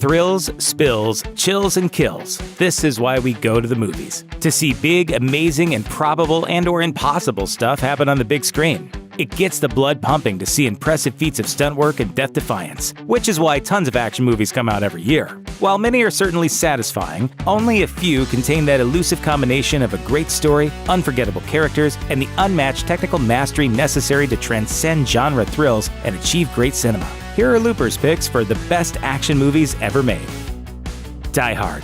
Thrills, spills, chills, and kills. This is why we go to the movies. To see big, amazing, improbable, and/or impossible stuff happen on the big screen. It gets the blood pumping to see impressive feats of stunt work and death defiance, which is why tons of action movies come out every year. While many are certainly satisfying, only a few contain that elusive combination of a great story, unforgettable characters, and the unmatched technical mastery necessary to transcend genre thrills and achieve great cinema. Here are Looper's picks for the best action movies ever made. Die Hard.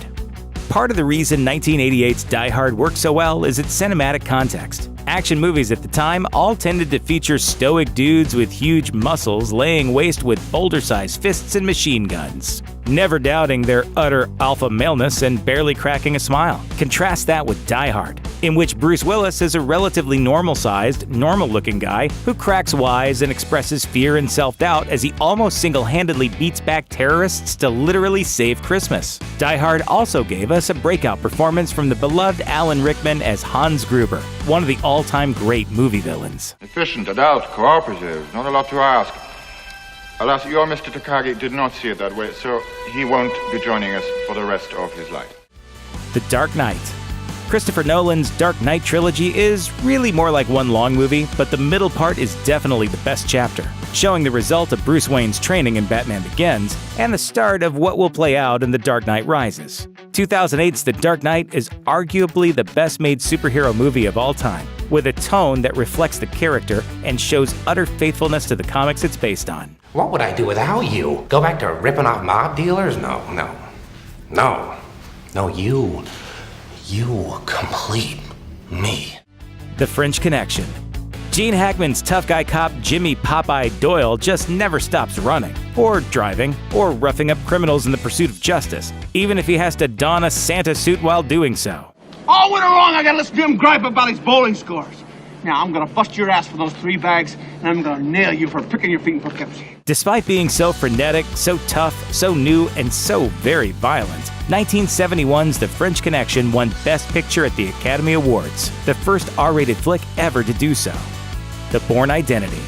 Part of the reason 1988's Die Hard worked so well is its cinematic context. Action movies at the time all tended to feature stoic dudes with huge muscles laying waste with boulder-sized fists and machine guns, never doubting their utter alpha maleness and barely cracking a smile. Contrast that with Die Hard, in which Bruce Willis is a relatively normal-sized, normal-looking guy who cracks wise and expresses fear and self-doubt as he almost single-handedly beats back terrorists to literally save Christmas. Die Hard also gave us a breakout performance from the beloved Alan Rickman as Hans Gruber, one of the all-time great movie villains. Efficient, adult, cooperative, not a lot to ask. Alas, your Mr. Takagi did not see it that way, so he won't be joining us for the rest of his life. The Dark Knight. Christopher Nolan's Dark Knight trilogy is really more like one long movie, but the middle part is definitely the best chapter, showing the result of Bruce Wayne's training in Batman Begins and the start of what will play out in The Dark Knight Rises. 2008's The Dark Knight is arguably the best-made superhero movie of all time, with a tone that reflects the character and shows utter faithfulness to the comics it's based on. What would I do without you? Go back to ripping off mob dealers? No. You complete me. The French Connection. Gene Hackman's tough guy cop Jimmy Popeye Doyle just never stops running, or driving, or roughing up criminals in the pursuit of justice, even if he has to don a Santa suit while doing so. All winter long, I gotta listen to him gripe about his bowling scores. Now, I'm gonna bust your ass for those 3 bags, and I'm gonna nail you for picking your feet in Poughkeepsie. Despite being so frenetic, so tough, so new, and so very violent, 1971's The French Connection won Best Picture at the Academy Awards, the first R-rated flick ever to do so. The Bourne Identity.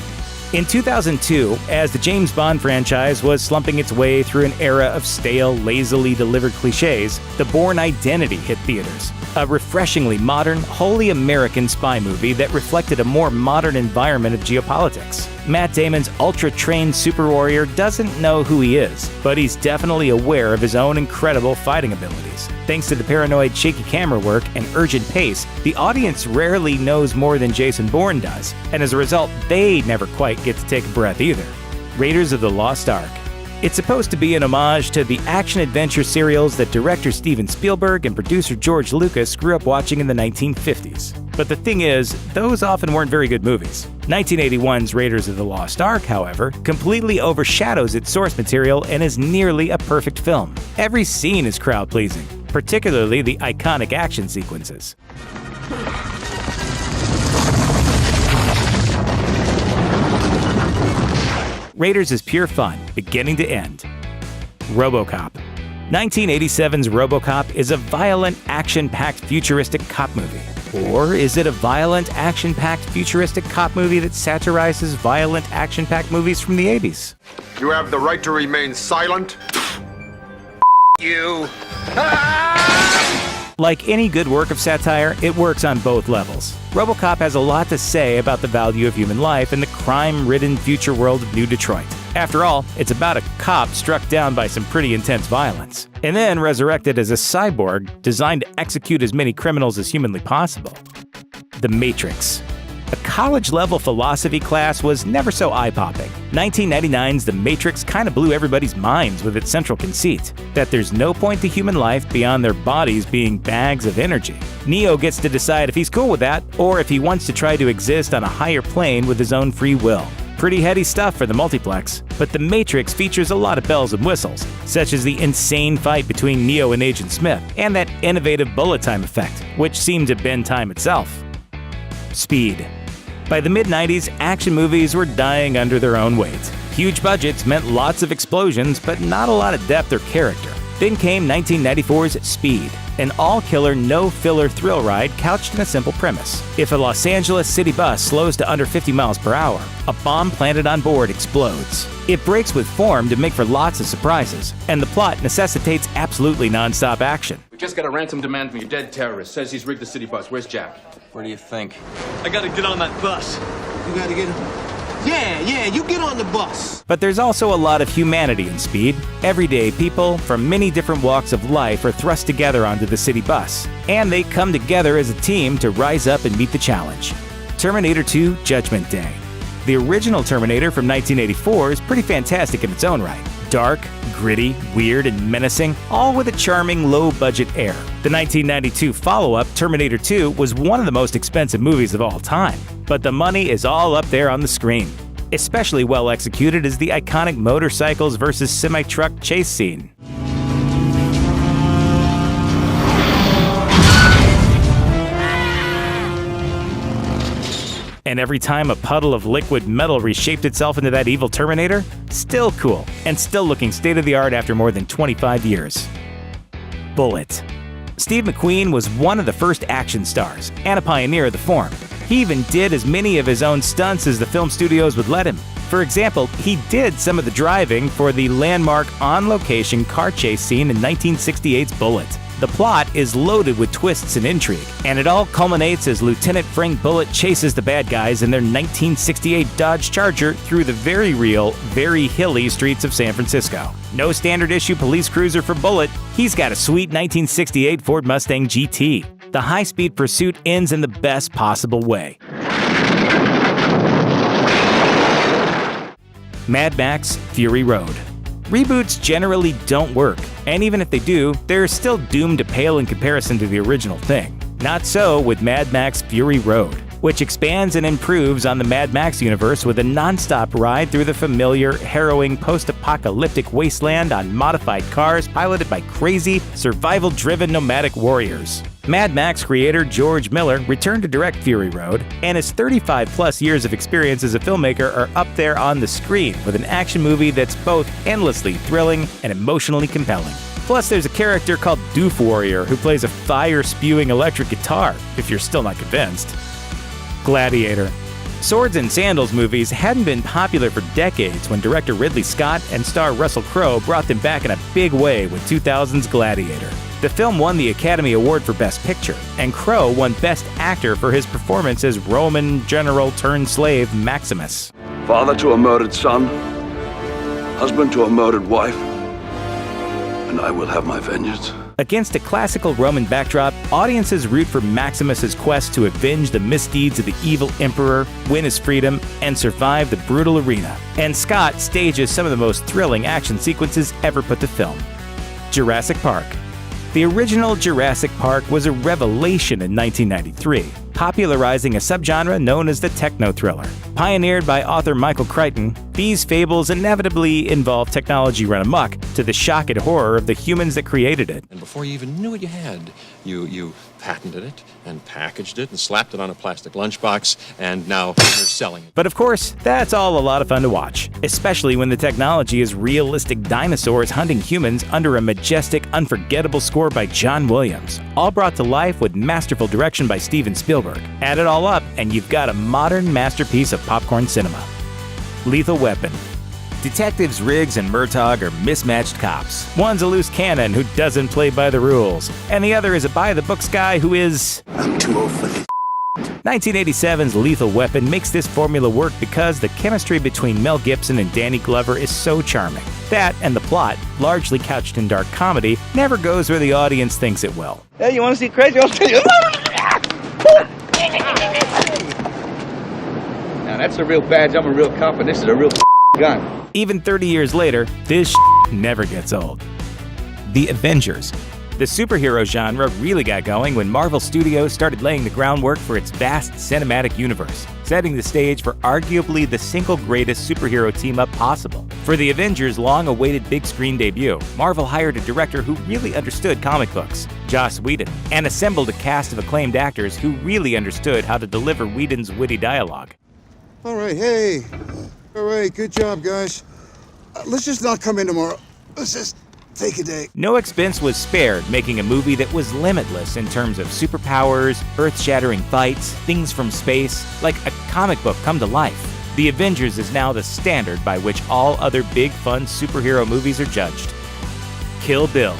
In 2002, as the James Bond franchise was slumping its way through an era of stale, lazily delivered cliches, The Bourne Identity hit theaters. A refreshingly modern, wholly American spy movie that reflected a more modern environment of geopolitics. Matt Damon's ultra-trained super warrior doesn't know who he is, but he's definitely aware of his own incredible fighting abilities. Thanks to the paranoid, shaky camera work and urgent pace, the audience rarely knows more than Jason Bourne does, and as a result, they never quite get to take a breath either. Raiders of the Lost Ark. It's supposed to be an homage to the action-adventure serials that director Steven Spielberg and producer George Lucas grew up watching in the 1950s. But the thing is, those often weren't very good movies. 1981's Raiders of the Lost Ark, however, completely overshadows its source material and is nearly a perfect film. Every scene is crowd-pleasing, particularly the iconic action sequences. Raiders is pure fun, beginning to end. RoboCop. 1987's RoboCop is a violent, action-packed futuristic cop movie. Or is it a violent, action-packed futuristic cop movie that satirizes violent, action-packed movies from the 80s? You have the right to remain silent. You. Like any good work of satire, it works on both levels. RoboCop has a lot to say about the value of human life in the crime-ridden future world of New Detroit. After all, it's about a cop struck down by some pretty intense violence, and then resurrected as a cyborg designed to execute as many criminals as humanly possible. The Matrix. A college-level philosophy class was never so eye-popping. 1999's The Matrix kind of blew everybody's minds with its central conceit, that there's no point to human life beyond their bodies being bags of energy. Neo gets to decide if he's cool with that, or if he wants to try to exist on a higher plane with his own free will. Pretty heady stuff for the multiplex, but The Matrix features a lot of bells and whistles, such as the insane fight between Neo and Agent Smith, and that innovative bullet time effect, which seemed to bend time itself. Speed. By the mid-90s, action movies were dying under their own weight. Huge budgets meant lots of explosions, but not a lot of depth or character. Then came 1994's Speed, an all-killer, no-filler thrill ride couched in a simple premise. If a Los Angeles city bus slows to under 50 miles per hour, a bomb planted on board explodes. It breaks with form to make for lots of surprises, and the plot necessitates absolutely non-stop action. We just got a ransom demand from your dead terrorist. Says he's rigged the city bus. Where's Jack? Where do you think? I gotta get on that bus. You gotta get him. Yeah, you get on the bus. But there's also a lot of humanity in Speed. Everyday people from many different walks of life are thrust together onto the city bus, and they come together as a team to rise up and meet the challenge. Terminator 2: Judgment Day. The original Terminator from 1984 is pretty fantastic in its own right. Dark, gritty, weird, and menacing, all with a charming, low-budget air. The 1992 follow-up, Terminator 2, was one of the most expensive movies of all time, but the money is all up there on the screen. Especially well executed is the iconic motorcycles versus semi-truck chase scene. And every time a puddle of liquid metal reshaped itself into that evil Terminator, still cool, and still looking state-of-the-art after more than 25 years. Bullitt. Steve McQueen was one of the first action stars, and a pioneer of the form. He even did as many of his own stunts as the film studios would let him. For example, he did some of the driving for the landmark on-location car chase scene in 1968's Bullitt. The plot is loaded with twists and intrigue, and it all culminates as Lieutenant Frank Bullitt chases the bad guys in their 1968 Dodge Charger through the very real, very hilly streets of San Francisco. No standard issue police cruiser for Bullitt, he's got a sweet 1968 Ford Mustang GT. The high-speed pursuit ends in the best possible way. Mad Max: Fury Road. Reboots generally don't work, and even if they do, they're still doomed to pale in comparison to the original thing. Not so with Mad Max: Fury Road, which expands and improves on the Mad Max universe with a non-stop ride through the familiar, harrowing, post-apocalyptic wasteland on modified cars piloted by crazy, survival-driven nomadic warriors. Mad Max creator George Miller returned to direct Fury Road, and his 35-plus years of experience as a filmmaker are up there on the screen with an action movie that's both endlessly thrilling and emotionally compelling. Plus, there's a character called Doof Warrior who plays a fire-spewing electric guitar, if you're still not convinced. Gladiator. Swords and Sandals movies hadn't been popular for decades when director Ridley Scott and star Russell Crowe brought them back in a big way with 2000's Gladiator. The film won the Academy Award for Best Picture, and Crowe won Best Actor for his performance as Roman general turned slave Maximus. Father to a murdered son, husband to a murdered wife, and I will have my vengeance. Against a classical Roman backdrop, audiences root for Maximus's quest to avenge the misdeeds of the evil emperor, win his freedom, and survive the brutal arena. And Scott stages some of the most thrilling action sequences ever put to film. Jurassic Park. The original Jurassic Park was a revelation in 1993, popularizing a subgenre known as the techno-thriller. Pioneered by author Michael Crichton, these fables inevitably involve technology run amok, to the shock and horror of the humans that created it. And before you even knew what you had, you patented it and packaged it and slapped it on a plastic lunchbox, and now you're selling it. But of course, that's all a lot of fun to watch, especially when the technology is realistic dinosaurs hunting humans under a majestic, unforgettable score by John Williams, all brought to life with masterful direction by Steven Spielberg. Add it all up, and you've got a modern masterpiece of popcorn cinema. Lethal Weapon. Detectives Riggs and Murtaugh are mismatched cops. One's a loose cannon who doesn't play by the rules, and the other is a by-the-books guy who is... I'm too old for this. 1987's Lethal Weapon makes this formula work because the chemistry between Mel Gibson and Danny Glover is so charming. That, and the plot, largely couched in dark comedy, never goes where the audience thinks it will. Hey, you want to see crazy? I'll tell you. Now that's a real badge. I'm a real cop, and this is a real gun. Even 30 years later, this never gets old. The Avengers. The superhero genre really got going when Marvel Studios started laying the groundwork for its vast cinematic universe, setting the stage for arguably the single greatest superhero team-up possible. For the Avengers' long-awaited big-screen debut, Marvel hired a director who really understood comic books, Joss Whedon, and assembled a cast of acclaimed actors who really understood how to deliver Whedon's witty dialogue. All right, hey. All right, good job, guys. Let's just not come in tomorrow. Let's just Take a day. No expense was spared making a movie that was limitless in terms of superpowers, earth-shattering fights, things from space, like a comic book come to life. The Avengers is now the standard by which all other big, fun superhero movies are judged. Kill Bill.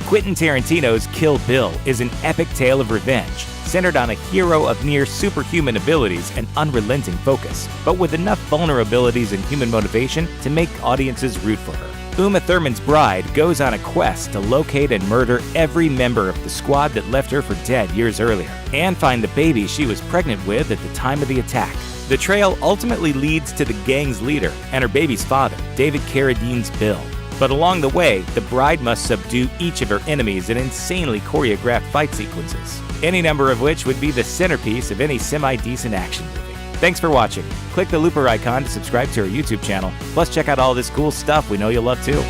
Quentin Tarantino's Kill Bill is an epic tale of revenge, centered on a hero of near superhuman abilities and unrelenting focus, but with enough vulnerabilities and human motivation to make audiences root for her. Uma Thurman's bride goes on a quest to locate and murder every member of the squad that left her for dead years earlier, and find the baby she was pregnant with at the time of the attack. The trail ultimately leads to the gang's leader and her baby's father, David Carradine's Bill. But along the way, the bride must subdue each of her enemies in insanely choreographed fight sequences, any number of which would be the centerpiece of any semi-decent action movie. Thanks for watching. Click the looper icon to subscribe to our YouTube channel. Plus, check out all this cool stuff we know you'll love too.